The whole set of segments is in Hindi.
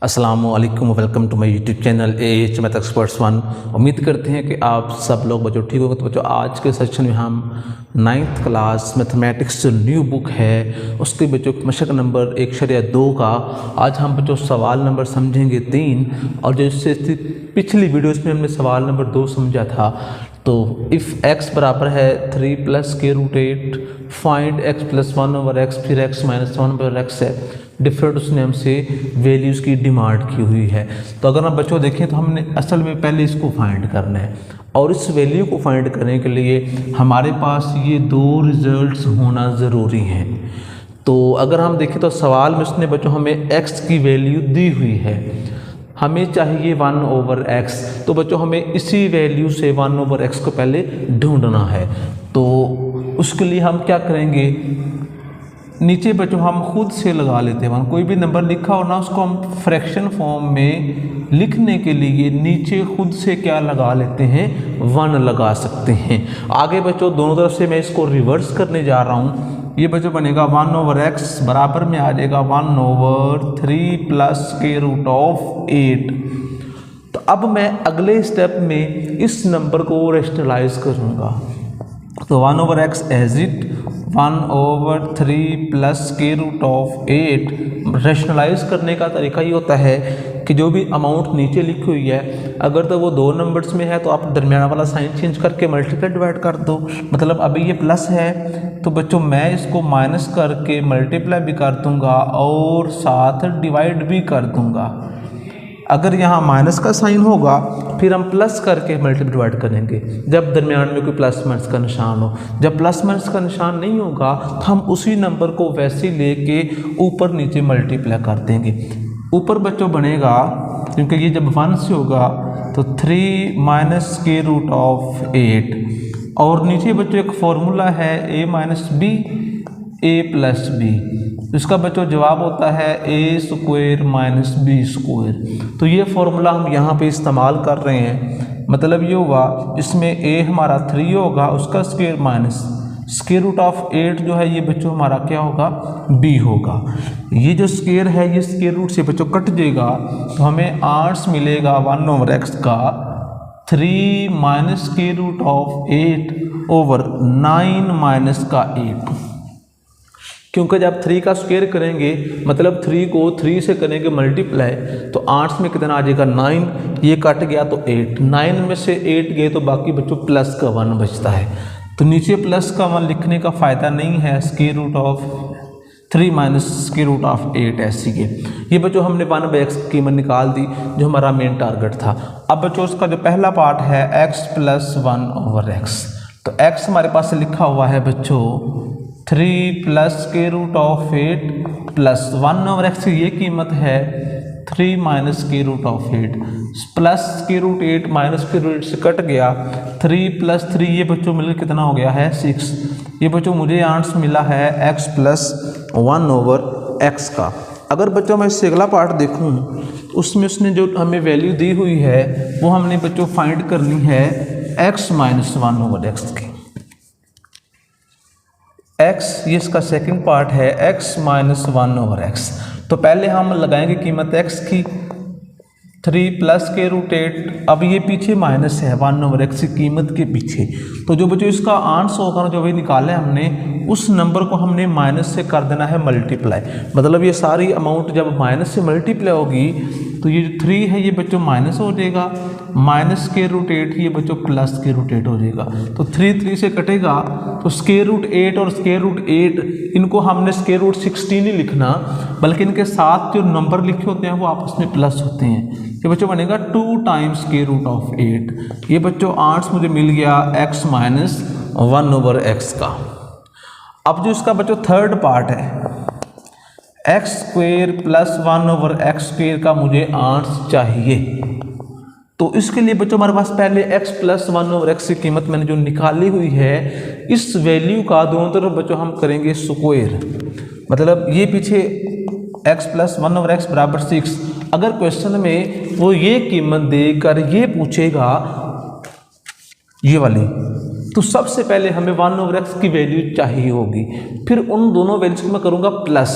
अस्सलामुअलैकुम, welcome to my YouTube channel A H math experts 1। उम्मीद करते हैं कि आप सब लोग बच्चों ठीक होगा। तो बच्चों आज के सेशन में हम 9th क्लास मैथमेटिक्स जो न्यू बुक है उसके बच्चों मशक नंबर 1/2 का आज हम बच्चों सवाल नंबर समझेंगे 3। और जैसे पिछली वीडियोस में हमने सवाल नंबर 2 समझा था, तो इफ़ x बराबर है 3 + k√8 फाइंड x + 1/x, फिर x - 1/x है डिफरेंट, उसने हमसे वैल्यूज़ की डिमांड की हुई है। तो अगर हम बच्चों देखें तो हमने असल में पहले इसको फाइंड करना है, और इस वैल्यू को फाइंड करने के लिए हमारे पास ये 2 रिजल्ट्स होना ज़रूरी हैं। तो अगर हम देखें तो सवाल में उसने बच्चों हमें x की वैल्यू दी हुई है, हमें चाहिए 1/x। तो बच्चों हमें इसी वैल्यू से 1/x को पहले ढूंढना है। तो उसके लिए हम क्या करेंगे, नीचे बच्चों हम खुद से लगा लेते हैं। कोई भी नंबर लिखा हो ना, उसको हम फ्रैक्शन फॉर्म में लिखने के लिए नीचे खुद से क्या लगा लेते हैं, 1 लगा सकते हैं। आगे बच्चों दोनों तरफ से मैं इसको रिवर्स करने जा रहा हूँ। ये बच्चों बनेगा 1/x बराबर में आ जाएगा 1/3 + k√8। तो अब मैं अगले स्टेप में इस नंबर को रेशनलाइज करूँगा। तो 1/x as it 1/3 + k√8। Rationalise करने का तरीका ये होता है कि जो भी अमाउंट नीचे लिखी हुई है, अगर तो वो 2 नंबर्स में है तो आप दरमियाना वाला साइन चेंज करके मल्टीप्लाई डिवाइड कर दो। मतलब अभी ये प्लस है तो बच्चों मैं इसको माइनस करके मल्टीप्लाई भी कर दूंगा और साथ डिवाइड भी कर दूंगा। अगर यहाँ माइनस का साइन होगा फिर हम प्लस करके मल्टीप्लाई डिवाइड करेंगे जब दरमियान में कोई प्लस माइनस का निशान हो। जब प्लस माइनस का निशान नहीं होगा तो हम उसी नंबर को वैसे लेके ऊपर नीचे मल्टीप्लाई कर देंगे। ऊपर बच्चों बनेगा, क्योंकि ये जब 1 से होगा तो 3 - k√8, और नीचे बच्चों एक फॉर्मूला है a - b a + b। इसका बच्चों जवाब होता है a² - b²। तो ये फॉर्मूला हम यहाँ पे इस्तेमाल कर रहे हैं। मतलब ये होगा इसमें a हमारा 3 होगा, उसका स्क्वायर माइनस √8 जो है ये बच्चों हमारा क्या होगा, b होगा। ये जो स्क्वायर है ये स्क्वायर रूट से बच्चों कट जाएगा, तो हमें आंसर मिलेगा 1/x का 3 - k√8 ओवर 9 - 8। क्योंकि जब 3 का स्क्वायर करेंगे मतलब 3 को 3 से करेंगे मल्टीप्लाई, तो आंसर में कितना आ जाएगा 9। ये कट गया तो 8, 9 में से 8 गए तो बाकी बच्चों प्लस का 1 बचता है। तो नीचे प्लस का 1 लिखने का फ़ायदा नहीं है, √3 - k√8 ऐसी के। ये बच्चों हमने 1/x की कीमत निकाल दी जो हमारा मेन टारगेट था। अब बच्चों उसका जो पहला पार्ट है x + 1/x, तो x हमारे पास लिखा हुआ है बच्चों 3 + k√8 + 1/x। ये कीमत है 3 - k√8 plus k√8 minus k√8 से कट गया, 3 + 3 ये बच्चों मिलकर कितना हो गया है 6। ये बच्चों मुझे आंसर मिला है x + 1/x का। अगर बच्चों मैं इससे अगला पार्ट देखूं, उसमें उसने जो हमें वैल्यू दी हुई है वो हमने बच्चों फाइंड करनी है x - 1/x की। x ये इसका सेकंड पार्ट है x - 1/x। तो पहले हम लगाएंगे कीमत x की 3 + k√8। अब ये पीछे माइनस है 1/x की कीमत के पीछे, तो जो बच्चों इसका आंसर होगा ना जो भी निकाले हमने, उस नंबर को हमने माइनस से कर देना है मल्टीप्लाई। मतलब ये सारी अमाउंट जब माइनस से मल्टीप्लाई होगी तो ये जो 3 है ये बच्चों माइनस हो जाएगा, माइनस k√8 ये बच्चों प्लस k√8 हो जाएगा। तो 3 से कटेगा तो √8 और √8 इनको हमने √16 नहीं लिखना, बल्कि इनके साथ जो नंबर लिखे होते हैं वो आपस में प्लस होते हैं। ये बच्चों बनेगा 2 × k√8। ये बच्चों आंसर मुझे मिल गया x - 1/x का। अब जो इसका बच्चों थर्ड पार्ट है x² + 1/x² का मुझे आंसर चाहिए। तो इसके लिए बच्चों हमारे पास पहले x + 1/x की कीमत मैंने जो निकाली हुई है, इस वैल्यू का दोनों तरफ बच्चों हम करेंगे स्क्वायर। मतलब ये पीछे x + 1/x बराबर 6। अगर क्वेश्चन में वो ये कीमत देकर ये पूछेगा ये वाली, तो सबसे पहले हमें 1/x की वैल्यू चाहिए होगी, फिर उन दोनों वैल्यूज को मैं करूँगा प्लस।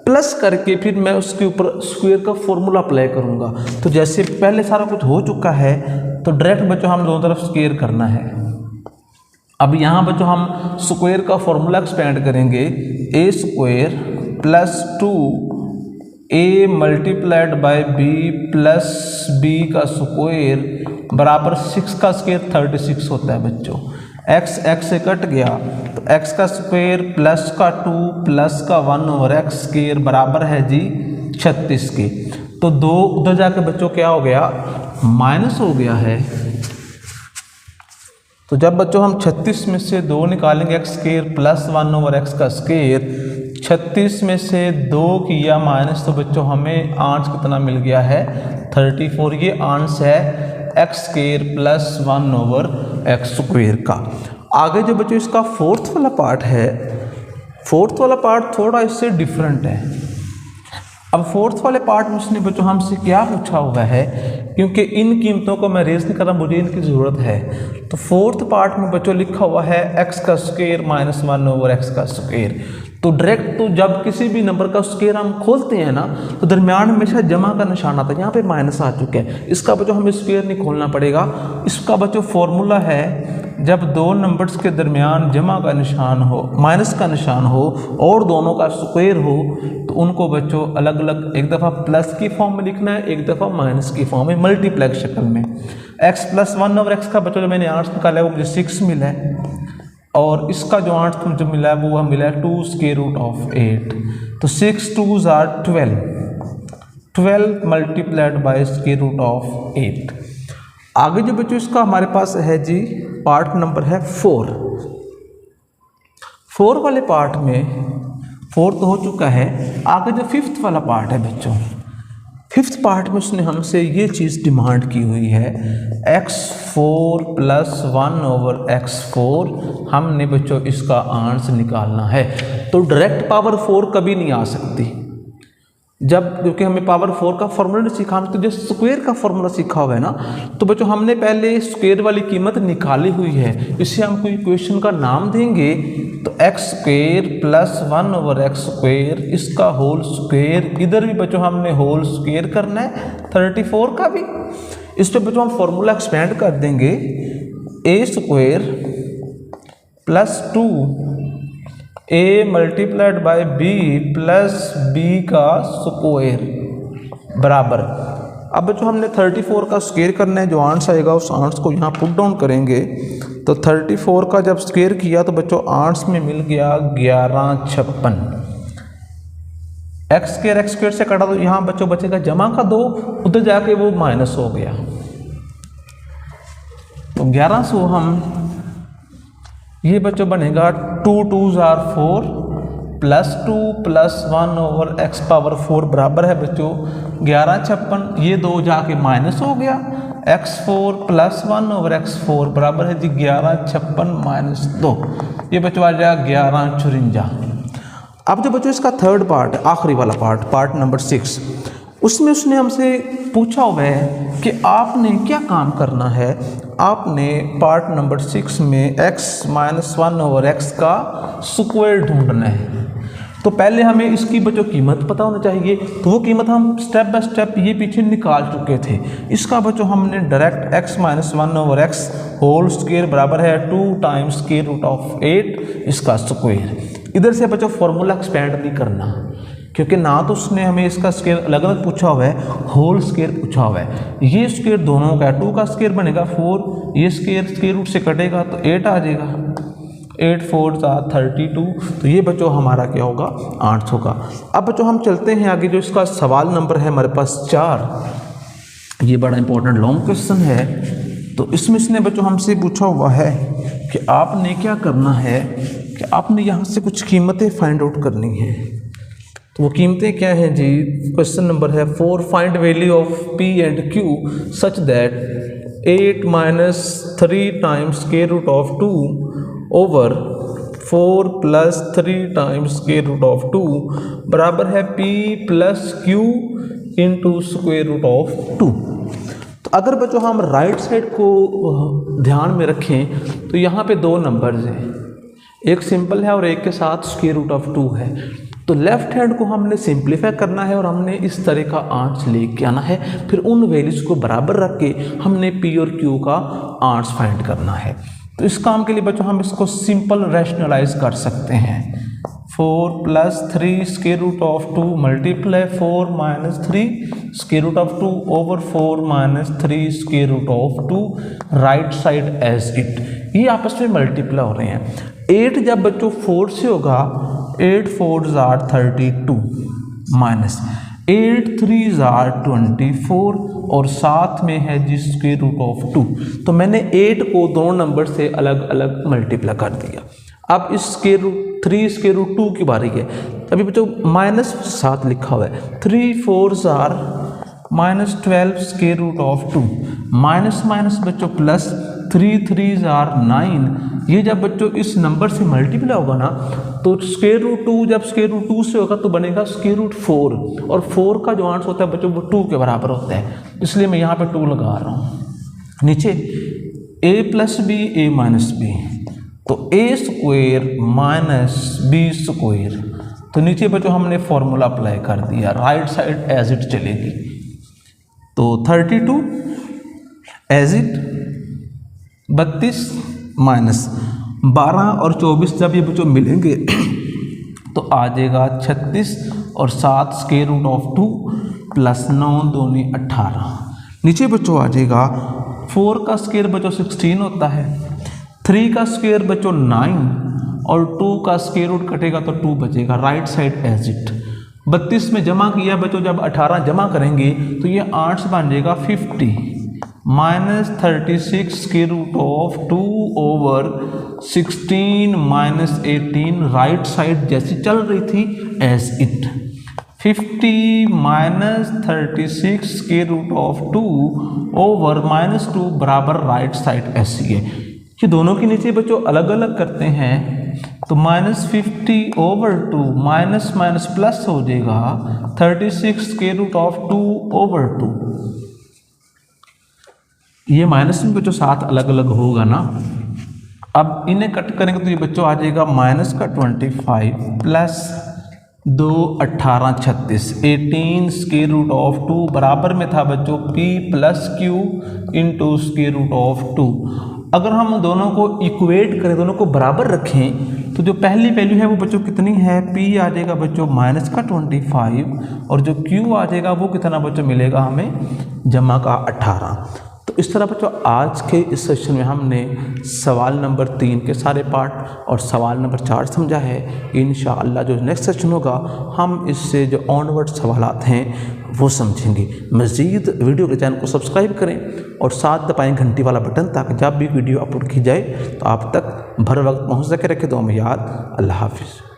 प्लस करके फिर मैं उसके ऊपर स्क्वायर का फॉर्मूला अप्लाई करूँगा। तो जैसे पहले सारा कुछ हो चुका है तो डायरेक्ट बच्चों हम दोनों तरफ स्क्वायर करना है। अब यहाँ बच्चों हम स्क्वायर का फॉर्मूला एक्सपेंड करेंगे, a square plus 2a multiplied by b plus b का स्क्वायर बराबर 6 का स्क्वायर 36 होता है बच्चों। x से कट गया तो x का स्क्वायर प्लस का 2 प्लस का 1 और x स्क्वायर बराबर है जी 36 के। तो 2 उधर जाके बच्चों क्या हो गया, माइनस हो गया है। तो जब बच्चों हम 36 में से 2 निकालेंगे x square plus 1 over x का स्क्वायर, 36 में से 2 किया माइनस तो बच्चों हमें आंस कितना मिल गया है 34। ये आंस है x square plus 1 over x square का। आगे जो बच्चों इसका फोर्थ वाला पार्ट है, फोर्थ वाला पार्ट थोड़ा इससे डिफरेंट है। अब फोर्थ वाले पार्ट में उसने बच्चों हमसे क्या पूछा हुआ है, क्योंकि इन कीमतों को मैं रेज नहीं कर रहा, मुझे इनकी ज़रूरत है। तो फोर्थ पार्ट में बच्चों लिखा हुआ है x का स्क्वायर माइनस 1 ओवर x का स्क्वायर। तो डायरेक्ट तो जब किसी भी नंबर का स्क्वायर हम खोलते हैं ना तो दरमियान हमेशा जमा का निशान आता है। यहाँ पे माइनस आ चुका है, इसका बच्चों हमें स्क्वायर नहीं खोलना पड़ेगा। इसका बच्चों फॉर्मूला है जब दो नंबर्स के दरमियान जमा का निशान हो, माइनस का निशान हो और दोनों का स्क्वायर हो तो उनको बच्चों अलग अलग एक दफ़ा प्लस की फॉर्म में लिखना है, एक दफ़ा माइनस की फॉर्म में मल्टीप्लेक्स शक्ल में। x प्लस 1 ओवर x का बच्चों जो मैंने आंसर निकाला है वो मुझे 6 मिला है और इसका जो आंसर मुझे मिला है वो मिला है 2 स्क्वायर रूट ऑफ 8। तो 6 2s are 12 multiplied by square root of 8। आगे जो बच्चों इसका हमारे पास है जी पार्ट नंबर है 4 वाले पार्ट में 4 तो हो चुका है। आगे जो 5th वाला पार्ट है बच्चों, 5th पार्ट में उसने हमसे ये चीज़ डिमांड की हुई है x4 प्लस 1 ओवर x4। हमने बच्चों इसका आंसर निकालना है। तो डायरेक्ट पावर 4 कभी नहीं आ सकती जब, क्योंकि हमें पावर 4 का फॉर्मूला नहीं सीखा, तो जो स्क्वायर का फॉर्मूला सीखा हुआ है ना, तो बच्चों हमने पहले स्क्वायर वाली कीमत निकाली हुई है। इसे हम कोई इक्वेशन का नाम देंगे तो x square plus 1 over x square, इसका होल स्क्वायर, इधर भी बच्चों हमने होल स्क्वायर करना है 34 का भी। इस पर बच्चों हम फॉर्मूला एक्सपेंड कर देंगे, a square plus 2a multiplied by b plus b का स्क्वायर बराबर। अब बच्चों हमने 34 का स्क्वायर करना है, जो आंसर आएगा उस आंसर को यहाँ पुट डाउन करेंगे। तो 34 का जब स्क्वायर किया तो बच्चों आंसर में मिल गया 1156। x स्क्वायर से कटा तो यहाँ बच्चों बचेगा जमा का 2, उधर जाके वो माइनस हो गया। तो 1100 हम ये बच्चों बनेगा 2 2s are 4 plus 2 plus 1 over x power 4 बराबर है बच्चों 1156। ये 2 जाके माइनस हो गया, x4 प्लस 1 ओवर x4 बराबर है जी 1156 माइनस 2। ये बच्चों आ जाएगा 1154। अब जो बच्चों इसका थर्ड पार्ट है, आखिरी वाला पार्ट नंबर 6, उसमें उसने हमसे पूछा हुआ है कि आपने क्या काम करना है। आपने पार्ट नंबर 6 में x माइनस 1 ओवर x का स्क्वायर ढूंढना है। तो पहले हमें इसकी बच्चों कीमत पता होना चाहिए, तो वो कीमत हम स्टेप बाय स्टेप ये पीछे निकाल चुके थे। इसका बच्चों हमने direct x minus 1 over x whole square बराबर है 2 टाइम्स स्क्वायर रूट ऑफ 8 इसका स्क्वायर। इधर से बच्चों फॉर्मूला एक्सपेंड नहीं करना, क्योंकि ना तो उसने हमें इसका स्क्वायर अलग अलग पूछा हुआ है, होल स्क्वायर पूछा हुआ है। ये स्क्वायर दोनों का 2 का स्क्वायर बनेगा 4, ये स्क्वायर रूट से कटेगा तो 8 आ जाएगा, 8 4 32। तो ये बच्चों हमारा क्या होगा 8 होगा। अब बच्चों हम चलते हैं आगे, जो इसका सवाल नंबर है हमारे पास 4। ये बड़ा इंपॉर्टेंट लॉन्ग क्वेश्चन है। तो इसमें इसने बच्चों हमसे पूछा हुआ है कि आपने क्या करना है कि आपने यहाँ से कुछ कीमतें फाइंड आउट करनी है। तो वो कीमतें क्या हैं जी, क्वेश्चन नंबर है 4, find value of p and q such that 8 minus 3 times square root of 2 over 4 plus 3 times square root of 2 बराबर है p plus q into square root of 2। तो अगर बच्चों हम राइट साइड को ध्यान में रखें तो यहाँ पे 2 नंबर्स हैं, एक सिंपल है और एक के साथ स्क्वायर रूट ऑफ 2 है। तो लेफ्ट हैंड को हमने सिंप्लीफाई करना है और हमने इस तरह का आंट्स लेके आना है, फिर उन वैल्यूज़ को बराबर रख के हमने पी और क्यू का आंट्स फाइंड करना है। तो इस काम के लिए बच्चों हम इसको सिंपल रैशनलाइज कर सकते हैं। 4 + 3 square root of 2 multiply 4 - 3 square root of 2 over 4 - 3 square root of 2 right side as it. ये आपस में मल्टीप्लाई हो रहे हैं। 8 जब बच्चों 4 से होगा 8 4s are 32 minus 8 3s are 24 और साथ में है जी स्क्वायर रूट ऑफ 2। तो मैंने 8 को दोनों नंबर से अलग अलग मल्टीप्लाई कर दिया। अब इस स्क्वायर रूट 3 स्क्वायर रूट 2 की बारी है। अभी बच्चों -7 लिखा हुआ है। 3 4s are -12 square root of 2 minus minus बच्चों प्लस 3 3s are 9। ये जब बच्चों इस नंबर से मल्टीप्लाई होगा ना तो स्क्वायर रूट 2 जब स्क्वायर रूट 2 से होगा तो बनेगा स्क्वायर रूट 4 और 4 का जो आंसर होता है बच्चों वो 2 के बराबर होता है, इसलिए मैं यहाँ पे 2 लगा रहा हूँ। नीचे a + b a - b तो a स्क्वायर - b स्क्वायर। तो नीचे बच्चों हमने फॉर्मूला अप्लाई कर दिया, राइट साइड एज इट चलेगी। तो 32 एज इट 32 माइनस 12 और 24 जब ये बच्चों मिलेंगे तो आ जाएगा 36 और 7 स्क्वायर रूट ऑफ 2 + 9 दूनी 18। नीचे बच्चों आ जाएगा 4 का स्क्वायर बच्चों 16 होता है, 3 का स्क्वायर बच्चों 9 और 2 का स्क्वायर रूट कटेगा तो 2 बचेगा, राइट साइड एज इट। 32 में जमा किया बच्चों, जब 18 जमा करेंगे तो ये 8 बन जाएगा 50 -36 square root of 2 over 16 - 18 right side जैसी चल रही थी as it. 50 -36 square root of 2 over -2 बराबर राइट साइड ऐसी है। ये दोनों के नीचे बच्चों अलग अलग करते हैं तो -50 ओवर 2 माइनस माइनस प्लस हो जाएगा 36 स्क्वायर रूट ऑफ 2 ओवर 2। ये माइनस में बच्चों साथ अलग अलग होगा ना। अब इन्हें कट करेंगे तो ये बच्चों आ जाएगा -25 प्लस 2 18 36 18 स्क्वायर रूट ऑफ 2 बराबर में था बच्चों p + q into square root of 2। अगर हम दोनों को इक्वेट करें, दोनों को बराबर रखें तो जो पहली वैल्यू है वो बच्चों कितनी है, p आ जाएगा बच्चों -25 और जो q आ जाएगा वो कितना बच्चों मिलेगा हमें जमा का 18। तो इस तरह बच्चों आज के इस सेशन में हमने सवाल नंबर 3 के सारे पार्ट और सवाल नंबर 4 समझा है। इंशाअल्लाह जो नेक्स्ट सेशन होगा हम इससे जो ऑनवर्ड सवालात हैं वो समझेंगे। मज़ीद वीडियो के चैनल को सब्सक्राइब करें और साथ दबाएं घंटी वाला बटन ताकि जब भी वीडियो अपलोड की जाए तो आप तक भर वक्त पहुँच सके। रखें दुआ में याद। अल्लाह हाफिज़।